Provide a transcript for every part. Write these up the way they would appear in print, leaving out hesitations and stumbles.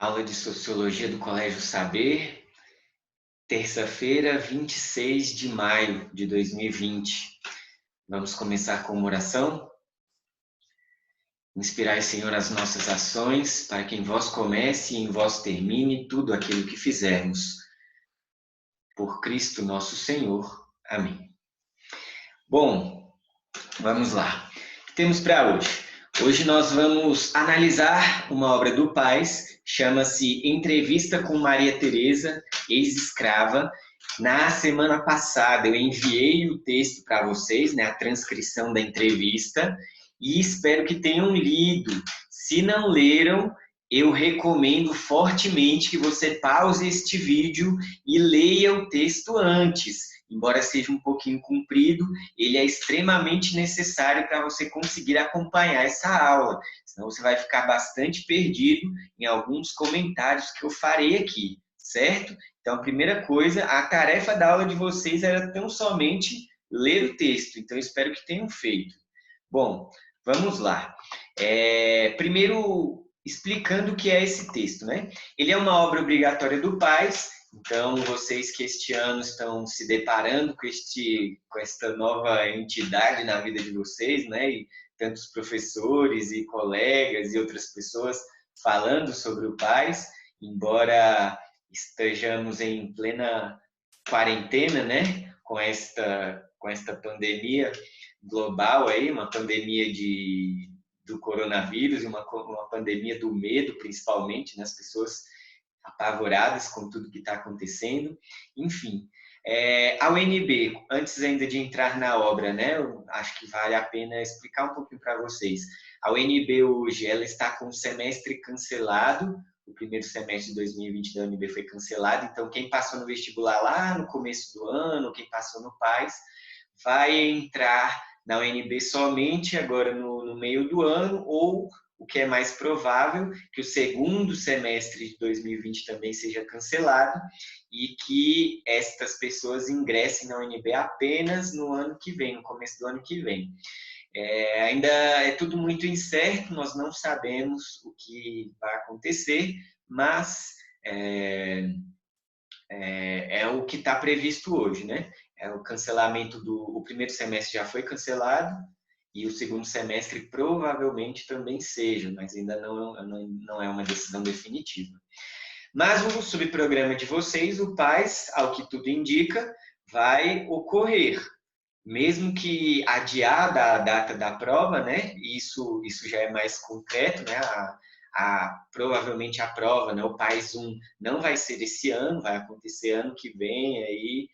Aula de Sociologia do Colégio Saber, terça-feira, 26 de maio de 2020. Vamos começar com uma oração? Inspirai, Senhor, as nossas ações, para que em vós comece e em vós termine tudo aquilo que fizermos. Por Cristo nosso Senhor. Amém. Bom, vamos lá. O que temos para hoje? Hoje nós vamos analisar uma obra do Paes, chama-se Entrevista com Maria Teresa, ex-escrava. Na semana passada eu enviei o texto para vocês, né, a transcrição da entrevista, e espero que tenham lido. Se não leram, eu recomendo fortemente que você pause este vídeo e leia o texto antes. Embora seja um pouquinho comprido, ele é extremamente necessário para você conseguir acompanhar essa aula. Senão você vai ficar bastante perdido em alguns comentários que eu farei aqui, certo? Então, a primeira coisa, a tarefa da aula de vocês era tão somente ler o texto. Então, eu espero que tenham feito. Bom, vamos lá. Primeiro, explicando o que é esse texto, né? Ele é uma obra obrigatória do Paes. Então, vocês que este ano estão se deparando com esta nova entidade na vida de vocês, né? E tantos professores e colegas e outras pessoas falando sobre o Paes, embora estejamos em plena quarentena, né? Com esta pandemia global aí, uma pandemia do coronavírus e uma pandemia do medo, principalmente, nas pessoas apavoradas com tudo que está acontecendo. Enfim, a UNB, antes ainda de entrar na obra, né, eu acho que vale a pena explicar um pouquinho para vocês. A UNB hoje ela está com o semestre cancelado, o primeiro semestre de 2020 da UNB foi cancelado, então quem passou no vestibular lá no começo do ano, quem passou no Paes, vai entrar na UNB somente agora no meio do ano, ou o que é mais provável, que o segundo semestre de 2020 também seja cancelado e que estas pessoas ingressem na UNB apenas no ano que vem, no começo do ano que vem. Ainda é tudo muito incerto, nós não sabemos o que vai acontecer, mas é o que está previsto hoje, né? O cancelamento o primeiro semestre já foi cancelado e o segundo semestre provavelmente também seja, mas ainda não é uma decisão definitiva. Mas o subprograma de vocês, o Paes, ao que tudo indica, vai ocorrer. Mesmo que adiada a data da prova, né? Isso já é mais concreto, né? Provavelmente a prova, né? O Paes 1 não vai ser esse ano, vai acontecer ano que vem, aí,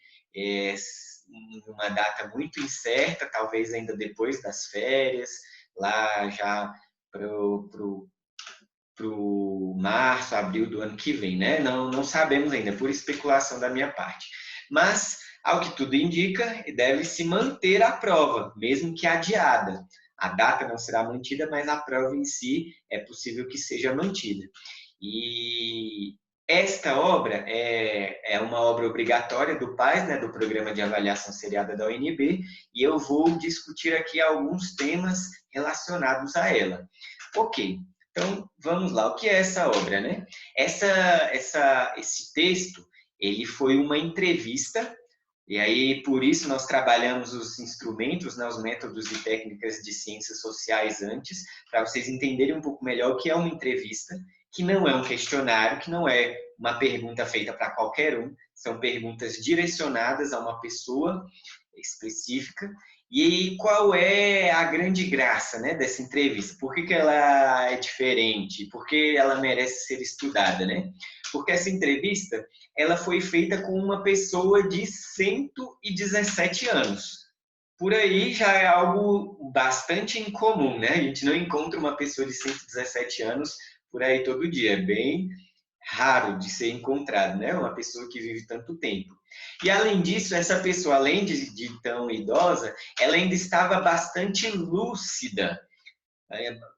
uma data muito incerta, talvez ainda depois das férias, lá já pro março, abril do ano que vem, né? Não sabemos ainda, por especulação da minha parte. Mas, ao que tudo indica, deve-se manter a prova, mesmo que adiada. A data não será mantida, mas a prova em si é possível que seja mantida. E esta obra é uma obra obrigatória do Paes, né, do Programa de Avaliação Seriada da UNB, e eu vou discutir aqui alguns temas relacionados a ela. Ok. Então, vamos lá. O que é essa obra, né? Esse texto, ele foi uma entrevista, e aí, por isso, nós trabalhamos os instrumentos, né, os métodos e técnicas de ciências sociais antes, para vocês entenderem um pouco melhor o que é uma entrevista, que não é um questionário, que não é uma pergunta feita para qualquer um, são perguntas direcionadas a uma pessoa específica. E qual é a grande graça, né, dessa entrevista? Por que ela é diferente? Por que ela merece ser estudada, né? Porque essa entrevista ela foi feita com uma pessoa de 117 anos. Por aí já é algo bastante incomum, né? A gente não encontra uma pessoa de 117 anos por aí todo dia. É bem raro de ser encontrado, né? Uma pessoa que vive tanto tempo. E, além disso, essa pessoa, além de tão idosa, ela ainda estava bastante lúcida,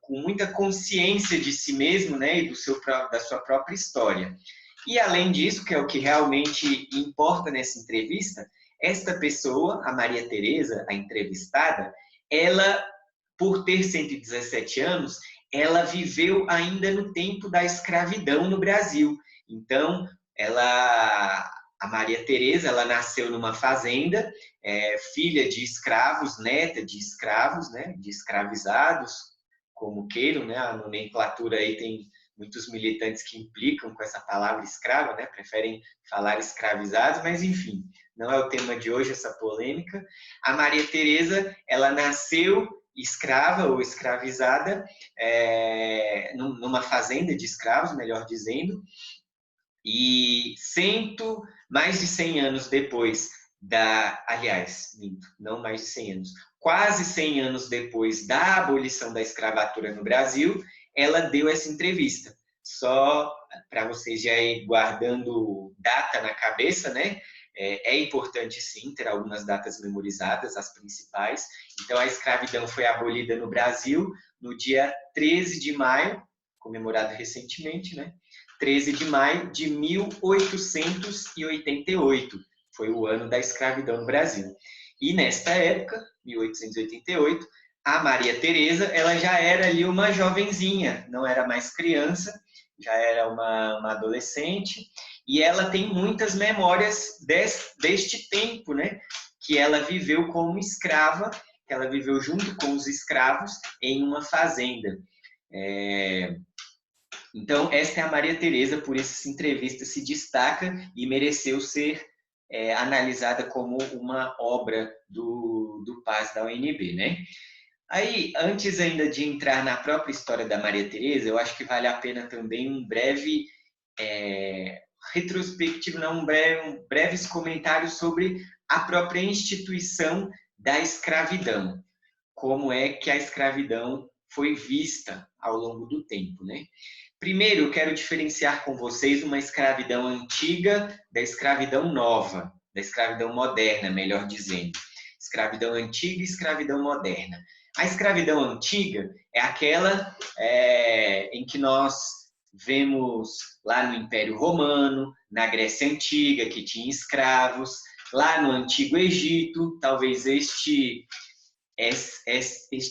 com muita consciência de si mesmo, né? E da sua própria história. E, além disso, que é o que realmente importa nessa entrevista, esta pessoa, a Maria Teresa, a entrevistada, ela, por ter 117 anos, ela viveu ainda no tempo da escravidão no Brasil. Então, a Maria Teresa, ela nasceu numa fazenda, filha de escravos, neta de escravos, né, de escravizados, como queiram, né, a nomenclatura aí tem muitos militantes que implicam com essa palavra escrava, né, preferem falar escravizados, mas enfim, não é o tema de hoje essa polêmica. A Maria Teresa, ela nasceu escrava ou escravizada numa fazenda de escravos, melhor dizendo, e mais de 100 anos depois aliás, não mais de 100 anos, quase 100 anos depois da abolição da escravatura no Brasil, ela deu essa entrevista. Só para vocês já ir guardando data na cabeça, né? É importante, sim, ter algumas datas memorizadas, as principais. Então, a escravidão foi abolida no Brasil no dia 13 de maio, comemorado recentemente, né? 13 de maio de 1888. Foi o ano da escravidão no Brasil. E nesta época, 1888, a Maria Teresa, ela já era ali uma jovenzinha, não era mais criança, já era uma adolescente, e ela tem muitas memórias deste tempo, né? Que ela viveu como escrava, que ela viveu junto com os escravos em uma fazenda. Então, esta é a Maria Teresa, por essa entrevista se destaca e mereceu ser analisada como uma obra do Paz da UNB, né? Aí, antes ainda de entrar na própria história da Maria Teresa, eu acho que vale a pena também um breve retrospectivo, não, breves comentários sobre a própria instituição da escravidão. Como é que a escravidão foi vista ao longo do tempo, né? Primeiro, eu quero diferenciar com vocês uma escravidão antiga da escravidão nova, da escravidão moderna, melhor dizendo. Escravidão antiga e escravidão moderna. A escravidão antiga é aquela em que nós vemos lá no Império Romano, na Grécia Antiga, que tinha escravos, lá no Antigo Egito, talvez este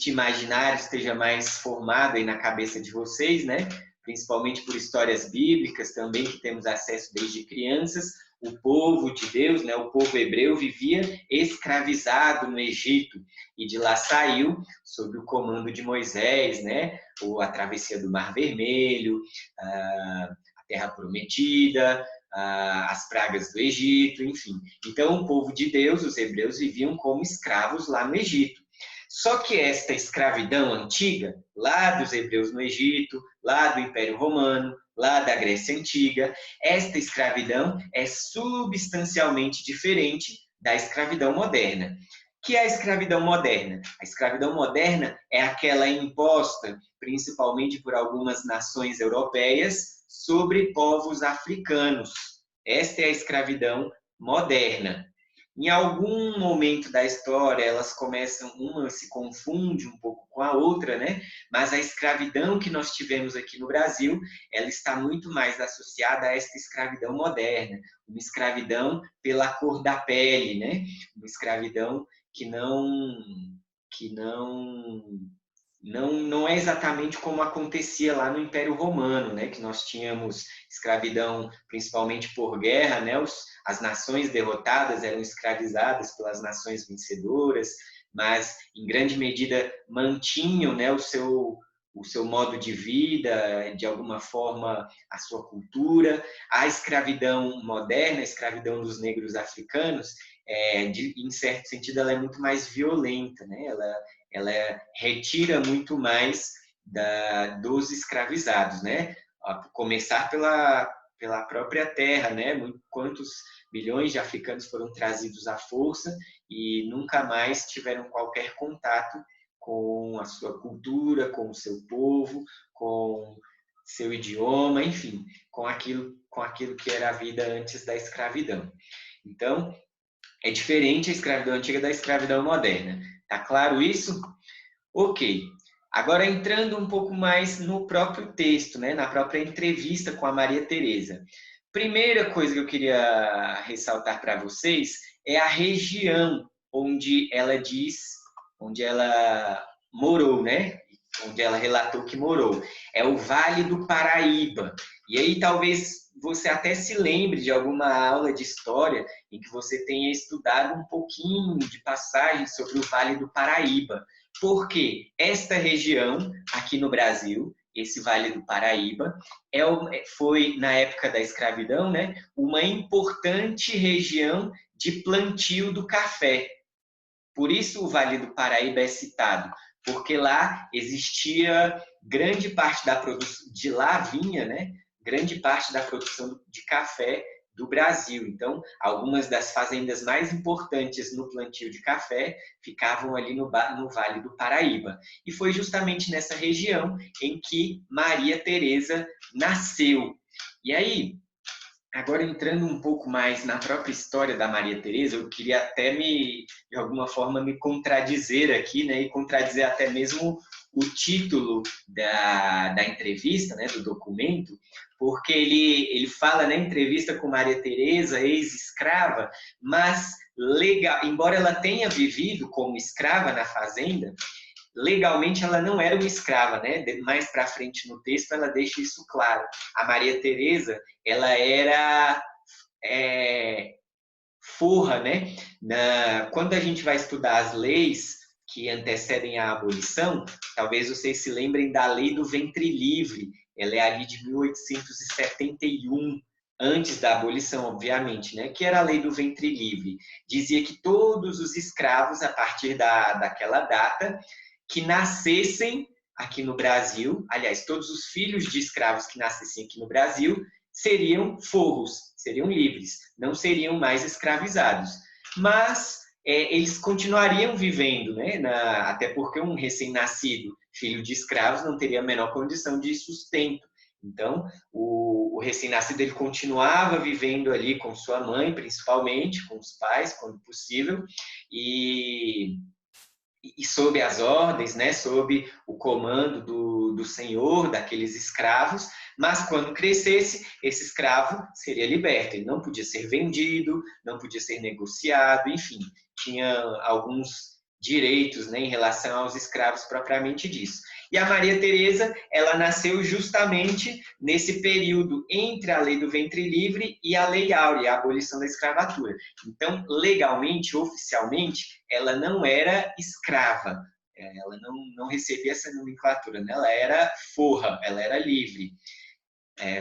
imaginário esteja mais formado aí na cabeça de vocês, né? Principalmente por histórias bíblicas também, que temos acesso desde crianças. O povo de Deus, né, o povo hebreu, vivia escravizado no Egito e de lá saiu sob o comando de Moisés, né, a travessia do Mar Vermelho, a Terra Prometida, as pragas do Egito, enfim. Então, o povo de Deus, os hebreus, viviam como escravos lá no Egito. Só que esta escravidão antiga, lá dos hebreus no Egito, lá do Império Romano, lá da Grécia Antiga, esta escravidão é substancialmente diferente da escravidão moderna. Que é a escravidão moderna? A escravidão moderna é aquela imposta principalmente por algumas nações europeias sobre povos africanos. Esta é a escravidão moderna. Em algum momento da história, elas começam, uma se confunde um pouco com a outra, né? Mas a escravidão que nós tivemos aqui no Brasil, ela está muito mais associada a esta escravidão moderna, uma escravidão pela cor da pele, né? Uma escravidão que não é exatamente como acontecia lá no Império Romano, né? Que nós tínhamos escravidão principalmente por guerra, né? As nações derrotadas eram escravizadas pelas nações vencedoras, mas em grande medida mantinham, né, o seu modo de vida, de alguma forma a sua cultura. A escravidão moderna, a escravidão dos negros africanos, em certo sentido, ela é muito mais violenta, né? Ela retira muito mais dos escravizados, né? A começar pela própria terra, né? Quantos bilhões de africanos foram trazidos à força e nunca mais tiveram qualquer contato com a sua cultura, com o seu povo, com seu idioma, enfim, com aquilo que era a vida antes da escravidão. Então, é diferente a escravidão antiga da escravidão moderna. Tá claro isso? Ok. Agora, entrando um pouco mais no próprio texto, né? Na própria entrevista com a Maria Teresa. Primeira coisa que eu queria ressaltar para vocês é a região onde ela morou, né? onde ela relatou que morou. É o Vale do Paraíba. E aí talvez você até se lembre de alguma aula de história em que você tenha estudado um pouquinho de passagem sobre o Vale do Paraíba. Porque esta região aqui no Brasil, esse Vale do Paraíba, foi, na época da escravidão, né, uma importante região de plantio do café. Por isso o Vale do Paraíba é citado, porque lá existia grande parte da produção, de lá vinha, né, grande parte da produção de café do Brasil. Então, algumas das fazendas mais importantes no plantio de café ficavam ali no Vale do Paraíba. E foi justamente nessa região em que Maria Teresa nasceu. E aí, agora entrando um pouco mais na própria história da Maria Teresa, eu queria até de alguma forma, me contradizer aqui, né, e contradizer até mesmo o título da entrevista, né, do documento, porque ele fala na entrevista com Maria Teresa, ex-escrava, mas legal, embora ela tenha vivido como escrava na fazenda, legalmente ela não era uma escrava, né? Mais para frente no texto ela deixa isso claro. A Maria Teresa, ela era forra, né? Quando a gente vai estudar as leis que antecedem a abolição, talvez vocês se lembrem da lei do ventre livre. Ela é ali de 1871, antes da abolição, obviamente, né? Que era a lei do ventre livre. Dizia que todos os escravos, a partir daquela data, que nascessem aqui no Brasil, aliás, todos os filhos de escravos que nascessem aqui no Brasil seriam forros, seriam livres, não seriam mais escravizados. Mas eles continuariam vivendo, né? Até porque um recém-nascido filho de escravos não teria a menor condição de sustento. Então, o recém-nascido ele continuava vivendo ali com sua mãe, principalmente, com os pais, quando possível, e sob as ordens, né, sob o comando do senhor, daqueles escravos, mas quando crescesse, esse escravo seria liberto. Ele não podia ser vendido, não podia ser negociado, enfim, tinha alguns direitos, né, em relação aos escravos propriamente disso. E a Maria Teresa, ela nasceu justamente nesse período entre a lei do ventre livre e a lei áurea, a abolição da escravatura. Então, legalmente, oficialmente, ela não era escrava, ela não recebia essa nomenclatura, né? Ela era forra, ela era livre,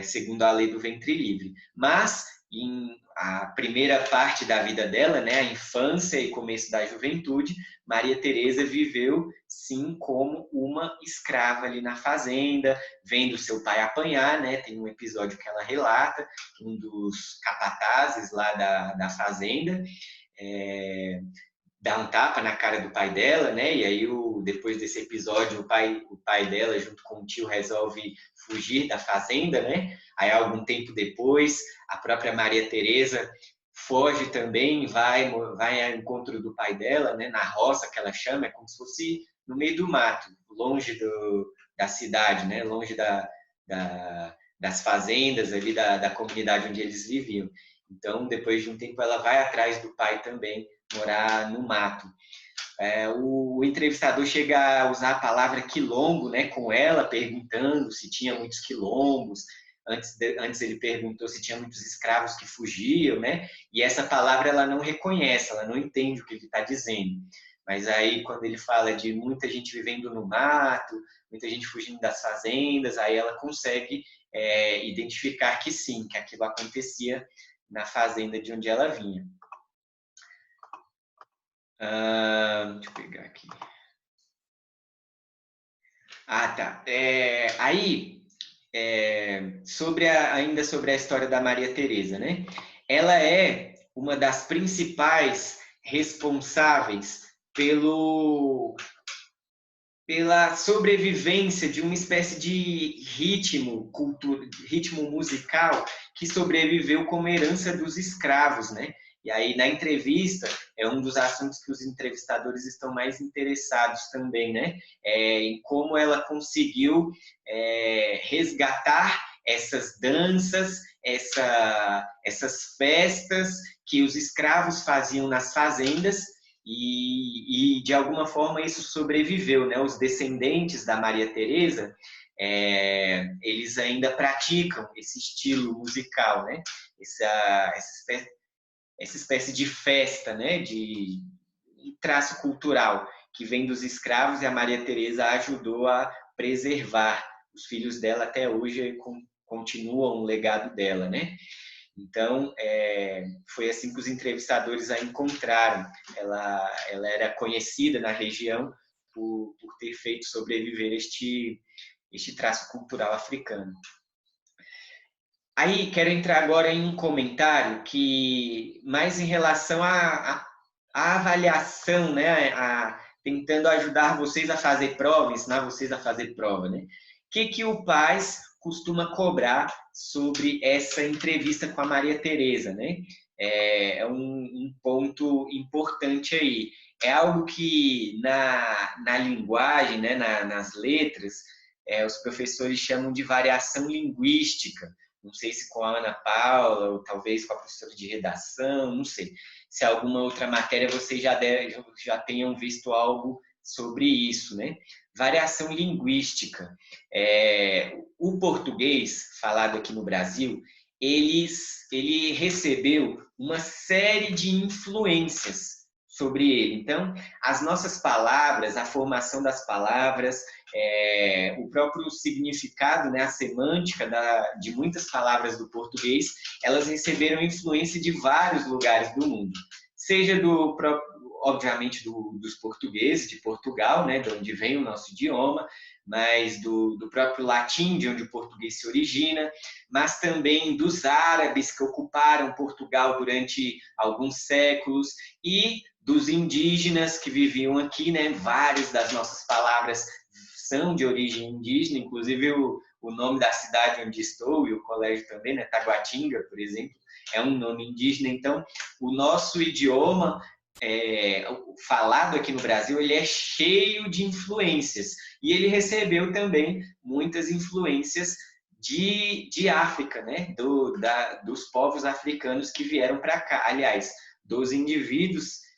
segundo a lei do ventre livre. Mas, em a primeira parte da vida dela, né, a infância e começo da juventude, Maria Teresa viveu, sim, como uma escrava ali na fazenda, vendo seu pai apanhar, né? Tem um episódio que ela relata, um dos capatazes lá da fazenda, dá um tapa na cara do pai dela, né? E aí, depois desse episódio, o pai dela, junto com o tio, resolve fugir da fazenda, né? Aí, algum tempo depois, a própria Maria Teresa foge também, vai ao encontro do pai dela, né? Na roça, que ela chama, é como se fosse no meio do mato, longe da cidade, né? Longe das fazendas ali, da comunidade onde eles viviam. Então, depois de um tempo, ela vai atrás do pai também, morar no mato. O entrevistador chega a usar a palavra quilombo, né, com ela, perguntando se tinha muitos quilombos. Antes ele perguntou se tinha muitos escravos que fugiam, né? E essa palavra ela não reconhece, ela não entende o que ele está dizendo. Mas aí, quando ele fala de muita gente vivendo no mato, muita gente fugindo das fazendas, aí ela consegue identificar que sim, que aquilo acontecia na fazenda de onde ela vinha. Deixa eu pegar aqui. Ah, tá. Aí, ainda sobre a história da Maria Teresa, né? Ela é uma das principais responsáveis pela sobrevivência de uma espécie de ritmo musical que sobreviveu como herança dos escravos, né? E aí, na entrevista, é um dos assuntos que os entrevistadores estão mais interessados também, né? Em como ela conseguiu resgatar essas danças, essas festas que os escravos faziam nas fazendas e de alguma forma isso sobreviveu, né? Os descendentes da Maria Teresa, eles ainda praticam esse estilo musical, né? Essa espécie de festa, né? De traço cultural que vem dos escravos, e a Maria Teresa ajudou a preservar. Os filhos dela até hoje continuam o legado dela, né? Então, foi assim que os entrevistadores a encontraram. Ela era conhecida na região por ter feito sobreviver este traço cultural africano. Aí, quero entrar agora em um comentário que, mais em relação à avaliação, né? Tentando ajudar vocês a fazer prova, ensinar vocês a fazer prova, né? O que o PAS costuma cobrar sobre essa entrevista com a Maria Teresa, né? É um ponto importante aí. É algo que na linguagem, né? nas letras, os professores chamam de variação linguística. Não sei se com a Ana Paula, ou talvez com a professora de redação, não sei. Se alguma outra matéria vocês já tenham visto algo sobre isso, né? Variação linguística. O português, falado aqui no Brasil, ele recebeu uma série de influências sobre ele. Então, as nossas palavras, a formação das palavras, o próprio significado, né, a semântica de muitas palavras do português, elas receberam influência de vários lugares do mundo. Seja obviamente, dos portugueses, de Portugal, né, de onde vem o nosso idioma, mas do próprio latim, de onde o português se origina, mas também dos árabes que ocuparam Portugal durante alguns séculos, e dos indígenas que viviam aqui, né? Várias das nossas palavras são de origem indígena, inclusive o nome da cidade onde estou, e o colégio também, né? Taguatinga, por exemplo, é um nome indígena. Então, o nosso idioma falado aqui no Brasil, ele é cheio de influências, e ele recebeu também muitas influências de África, né? Dos povos africanos que vieram para cá, aliás, dos indivíduos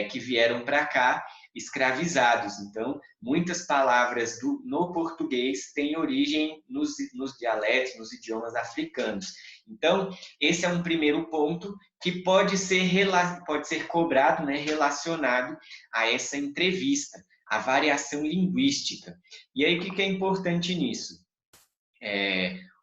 que vieram para cá escravizados. Então, muitas palavras no português têm origem nos dialetos, nos idiomas africanos. Então, esse é um primeiro ponto que pode ser cobrado, né, relacionado a essa entrevista, a variação linguística. E aí, o que é importante nisso?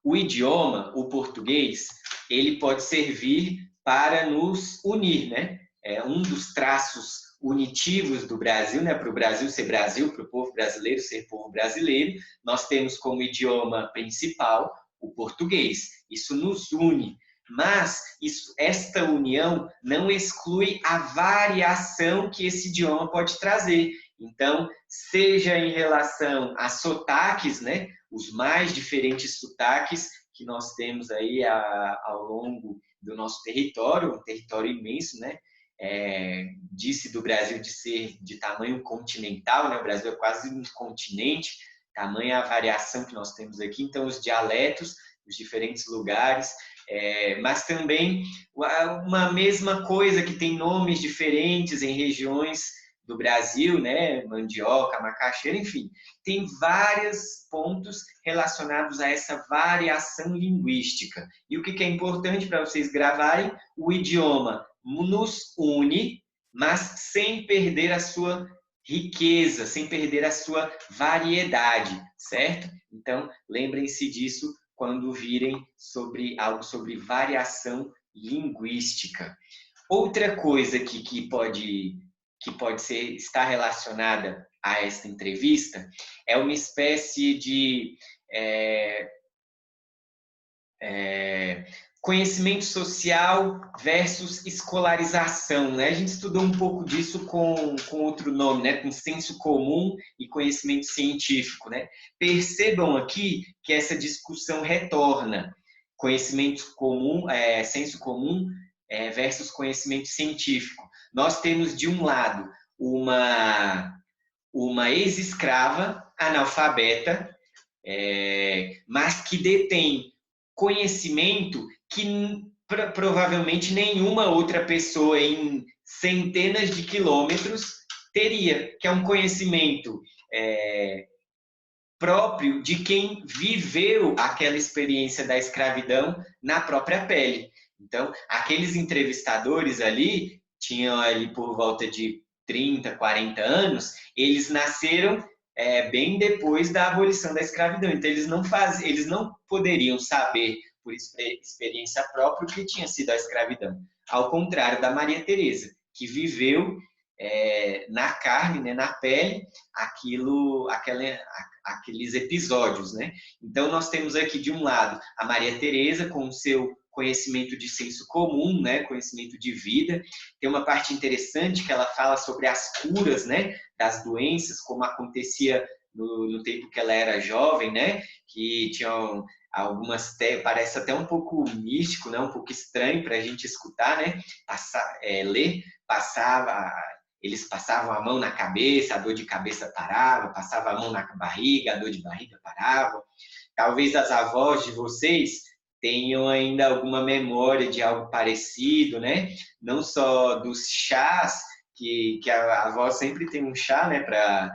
O idioma, o português, ele pode servir para nos unir, né? É um dos traços unitivos do Brasil, né? Para o Brasil ser Brasil, para o povo brasileiro ser povo brasileiro, nós temos como idioma principal o português. Isso nos une, mas esta união não exclui a variação que esse idioma pode trazer. Então, seja em relação a sotaques, né? Os mais diferentes sotaques que nós temos aí ao longo do nosso território, um território imenso, né? Disse do Brasil de ser de tamanho continental, né? O Brasil é quase um continente, tamanha a variação que nós temos aqui. Então, os dialetos, os diferentes lugares, mas também uma mesma coisa que tem nomes diferentes em regiões do Brasil, né? Mandioca, macaxeira, enfim, tem vários pontos relacionados a essa variação linguística. E o que é importante para vocês gravarem? O idioma nos une, mas sem perder a sua riqueza, sem perder a sua variedade, certo? Então, lembrem-se disso quando virem algo sobre variação linguística. Outra coisa que pode estar relacionada a esta entrevista é uma espécie de conhecimento social versus escolarização, né? A gente estudou um pouco disso com outro nome, né? Com senso comum e conhecimento científico, né? Percebam aqui que essa discussão retorna. Conhecimento comum, senso comum versus conhecimento científico. Nós temos, de um lado, uma ex-escrava analfabeta, mas que detém conhecimento que provavelmente nenhuma outra pessoa em centenas de quilômetros, teria, que é um conhecimento próprio de quem viveu aquela experiência da escravidão na própria pele. Então, aqueles entrevistadores ali, tinham ali por volta de 30, 40 anos, eles nasceram bem depois da abolição da escravidão. Então, eles não poderiam saber, por experiência própria, o que tinha sido a escravidão. Ao contrário da Maria Teresa, que viveu na carne, né, na pele, aqueles episódios, né? Então, nós temos aqui, de um lado, a Maria Teresa com o seu conhecimento de senso comum, né, conhecimento de vida. Tem uma parte interessante que ela fala sobre as curas, né, das doenças, como acontecia no tempo que ela era jovem, né, que tinham algumas, parece até um pouco místico, né, um pouco estranho para a gente escutar, né, ler, eles passavam a mão na cabeça, a dor de cabeça parava, passava a mão na barriga, a dor de barriga parava. Talvez as avós de vocês tenham ainda alguma memória de algo parecido, né? Não só dos chás, que a avó sempre tem um chá, né, para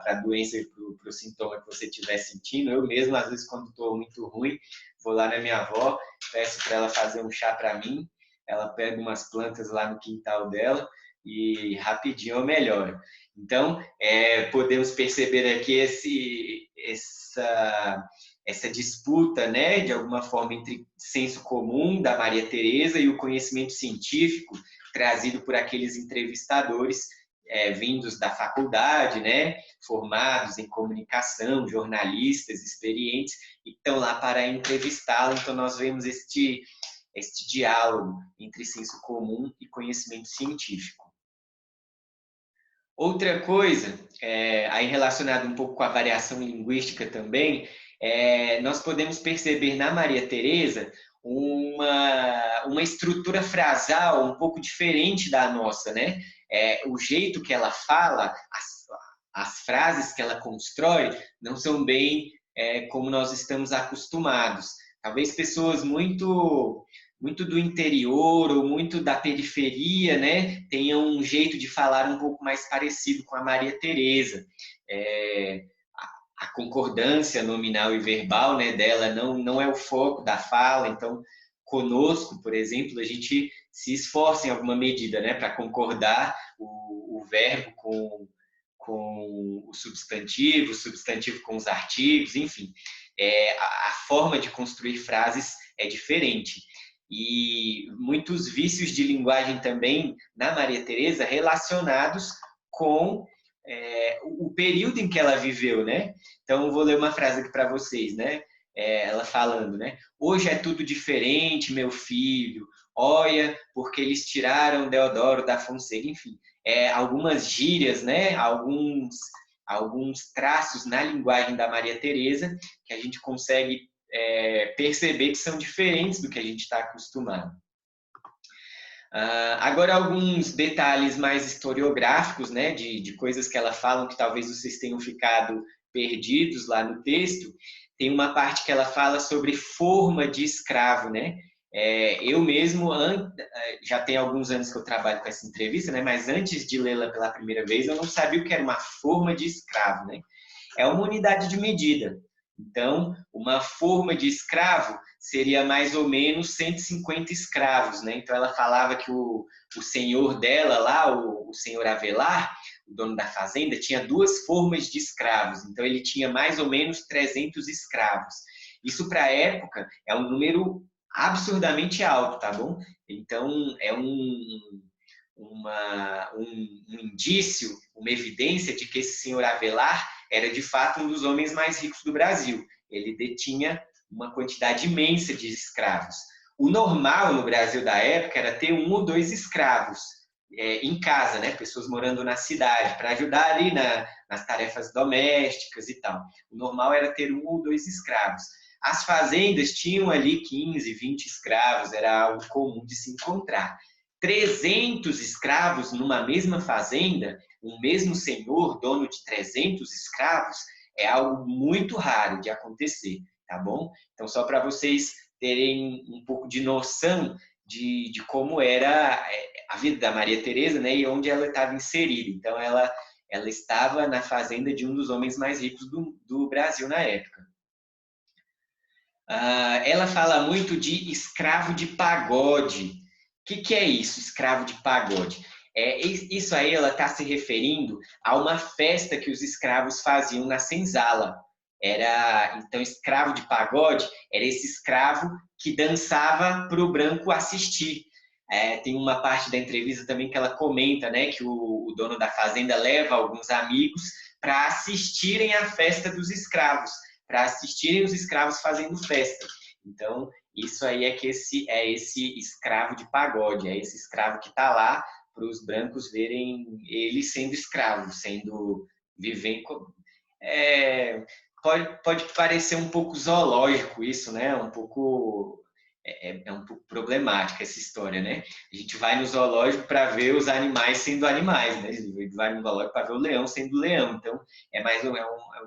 a doença e para o sintoma que você estiver sentindo. Eu mesmo, às vezes, quando estou muito ruim, vou lá na minha avó, peço para ela fazer um chá para mim, ela pega umas plantas lá no quintal dela, e rapidinho eu melhoro. Então, podemos perceber aqui essa disputa, né, de alguma forma, entre senso comum da Maria Teresa e o conhecimento científico trazido por aqueles entrevistadores vindos da faculdade, né, formados em comunicação, jornalistas experientes, e estão lá para entrevistá-la. Então, nós vemos este diálogo entre senso comum e conhecimento científico. Outra coisa, aí relacionado um pouco com a variação linguística também, nós podemos perceber na Maria Teresa uma estrutura frasal um pouco diferente da nossa, né? O jeito que ela fala, as frases que ela constrói, não são bem como nós estamos acostumados. Talvez pessoas muito do interior ou muito da periferia, né, tenham um jeito de falar um pouco mais parecido com a Maria Teresa. A concordância nominal e verbal, né, dela não é o foco da fala. Então, conosco, por exemplo, a gente se esforça em alguma medida, né, para concordar o verbo com o substantivo com os artigos, enfim. A forma de construir frases é diferente. E muitos vícios de linguagem também na Maria Teresa relacionados com o período em que ela viveu, né? Então, vou ler uma frase aqui para vocês, né? Ela falando, né? Hoje é tudo diferente, meu filho. Olha, porque eles tiraram Deodoro da Fonseca. Enfim, algumas gírias, né? Alguns traços na linguagem da Maria Teresa que a gente consegue perceber que são diferentes do que a gente está acostumado. Agora, alguns detalhes mais historiográficos, né, de coisas que ela fala que talvez vocês tenham ficado perdidos lá no texto. Tem uma parte que ela fala sobre forma de escravo, né? Eu mesmo, já tem alguns anos que eu trabalho com essa entrevista, né, mas antes de lê-la pela primeira vez, eu não sabia o que era uma forma de escravo, né? É uma unidade de medida. Então, uma forma de escravo seria mais ou menos 150 escravos, né? Então, ela falava que o senhor dela lá, o senhor Avelar, o dono da fazenda, tinha 2 formas de escravos. Então, ele tinha mais ou menos 300 escravos. Isso, para a época, é um número absurdamente alto, tá bom? Então, é um indício, uma evidência de que esse senhor Avelar era de fato um dos homens mais ricos do Brasil. Ele detinha uma quantidade imensa de escravos. O normal no Brasil da época era ter 1 ou 2 escravos em casa, né? Pessoas morando na cidade, para ajudar ali nas tarefas domésticas e tal. O normal era ter 1 ou 2 escravos. As fazendas tinham ali 15, 20 escravos, era algo comum de se encontrar. 300 escravos numa mesma fazenda, um mesmo senhor, dono de 300 escravos, é algo muito raro de acontecer, tá bom? Então, só para vocês terem um pouco de noção de como era a vida da Maria Teresa, né, e onde ela estava inserida. Então, ela estava na fazenda de um dos homens mais ricos do Brasil na época. Ela fala muito de escravo de pagode. O que é isso, escravo de pagode? Isso aí ela está se referindo a uma festa que os escravos faziam na senzala. Então, escravo de pagode era esse escravo que dançava para o branco assistir. Tem uma parte da entrevista também que ela comenta, né, que o dono da fazenda leva alguns amigos para assistirem à festa dos escravos, para assistirem os escravos fazendo festa. Então, isso aí é esse escravo de pagode, é esse escravo que está lá para os brancos verem ele sendo escravo, vivendo. Pode parecer um pouco zoológico isso, né? Um pouco problemática essa história, né? A gente vai no zoológico para ver os animais sendo animais, né? A gente vai no zoológico para ver o leão sendo leão. Então,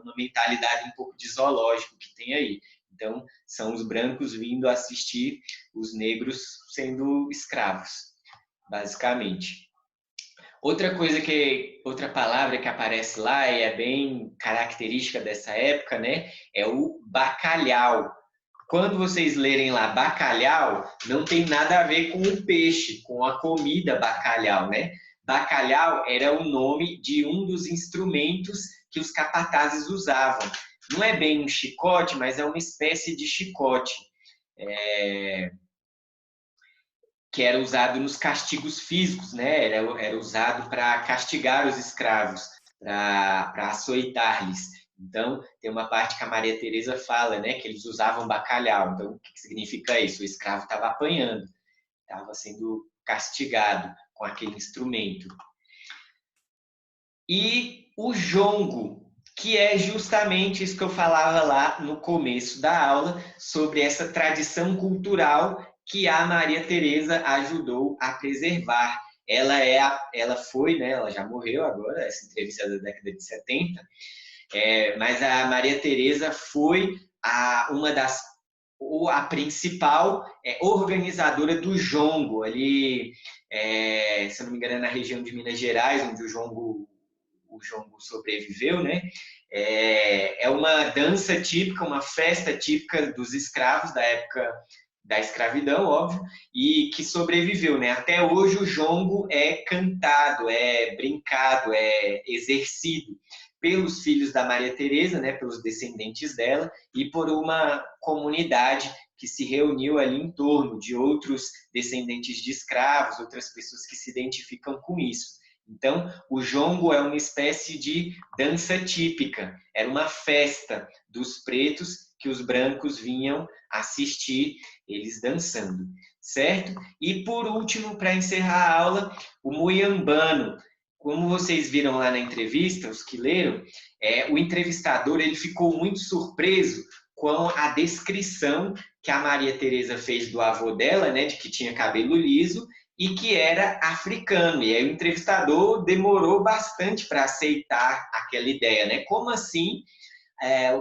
uma mentalidade um pouco de zoológico que tem aí. Então, são os brancos vindo assistir os negros sendo escravos, basicamente. Outra palavra que aparece lá e é bem característica dessa época, né? É o bacalhau. Quando vocês lerem lá bacalhau, não tem nada a ver com o peixe, com a comida bacalhau, né? Bacalhau era o nome de um dos instrumentos que os capatazes usavam. Não é bem um chicote, mas é uma espécie de chicote. Que era usado nos castigos físicos, né? Era usado para castigar os escravos, para açoitar-lhes. Então, tem uma parte que a Maria Teresa fala, né, que eles usavam bacalhau. Então, o que significa isso? O escravo estava apanhando, estava sendo castigado com aquele instrumento. E o jongo, que é justamente isso que eu falava lá no começo da aula, sobre essa tradição cultural que a Maria Teresa ajudou a preservar. Ela foi, né, ela já morreu agora, essa entrevista é da década de 70, mas a Maria Teresa foi a principal organizadora do jongo, ali, se eu não me engano, é na região de Minas Gerais, onde o jongo sobreviveu, né? É uma dança típica, uma festa típica dos escravos da época da escravidão, óbvio, e que sobreviveu, né? Até hoje o jongo é cantado, é brincado, é exercido pelos filhos da Maria Teresa, né? Pelos descendentes dela e por uma comunidade que se reuniu ali em torno de outros descendentes de escravos, outras pessoas que se identificam com isso. Então, o jongo é uma espécie de dança típica, era uma festa dos pretos que os brancos vinham assistir eles dançando, certo? E por último, para encerrar a aula, o muiambano. Como vocês viram lá na entrevista, os que leram, o entrevistador ele ficou muito surpreso com a descrição que a Maria Teresa fez do avô dela, né, de que tinha cabelo liso, e que era africano. E aí o entrevistador demorou bastante para aceitar aquela ideia, né? Como assim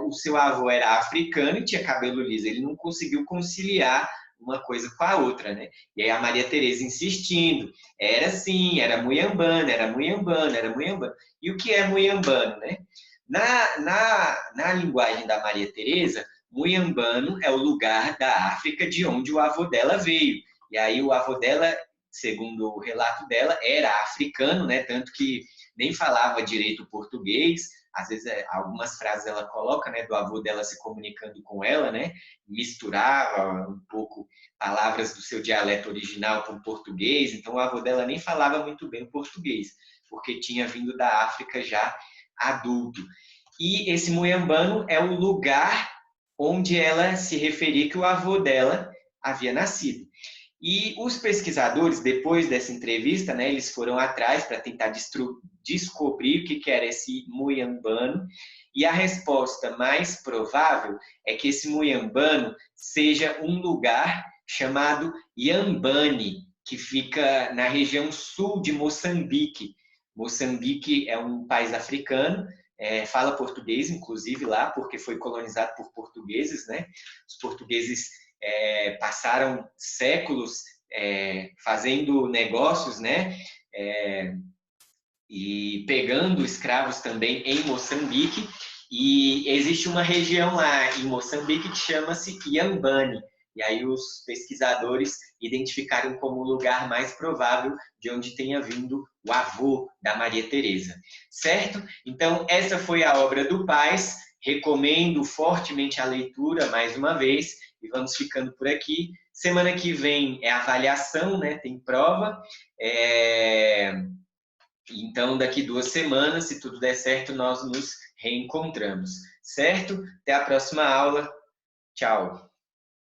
o seu avô era africano e tinha cabelo liso? Ele não conseguiu conciliar uma coisa com a outra, né? E aí a Maria Teresa insistindo, era sim, era muiambano, era muiambano, era muiambano. E o que é muiambano, né? Na linguagem da Maria Teresa, muiambano é o lugar da África de onde o avô dela veio. E aí o avô dela, segundo o relato dela, era africano, né? Tanto que nem falava direito português. Às vezes, algumas frases ela coloca, né? Do avô dela se comunicando com ela, né? Misturava um pouco palavras do seu dialeto original com o português. Então, o avô dela nem falava muito bem o português, porque tinha vindo da África já adulto. E esse muiambano é o lugar onde ela se referia que o avô dela havia nascido. E os pesquisadores, depois dessa entrevista, né, eles foram atrás para tentar descobrir o que era esse muiambano, e a resposta mais provável é que esse muiambano seja um lugar chamado Yambane, que fica na região sul de Moçambique. Moçambique é um país africano, fala português, inclusive, lá, porque foi colonizado por portugueses, né? Os portugueses passaram séculos fazendo negócios, né? E pegando escravos também em Moçambique. E existe uma região lá em Moçambique que chama-se Inhambane. E aí os pesquisadores identificaram como o lugar mais provável de onde tenha vindo o avô da Maria Teresa, certo? Então, essa foi a obra do Paz. Recomendo fortemente a leitura, mais uma vez, e vamos ficando por aqui. Semana que vem é avaliação, né? Tem prova. Então, daqui 2 semanas, se tudo der certo, nós nos reencontramos, certo? Até a próxima aula. Tchau!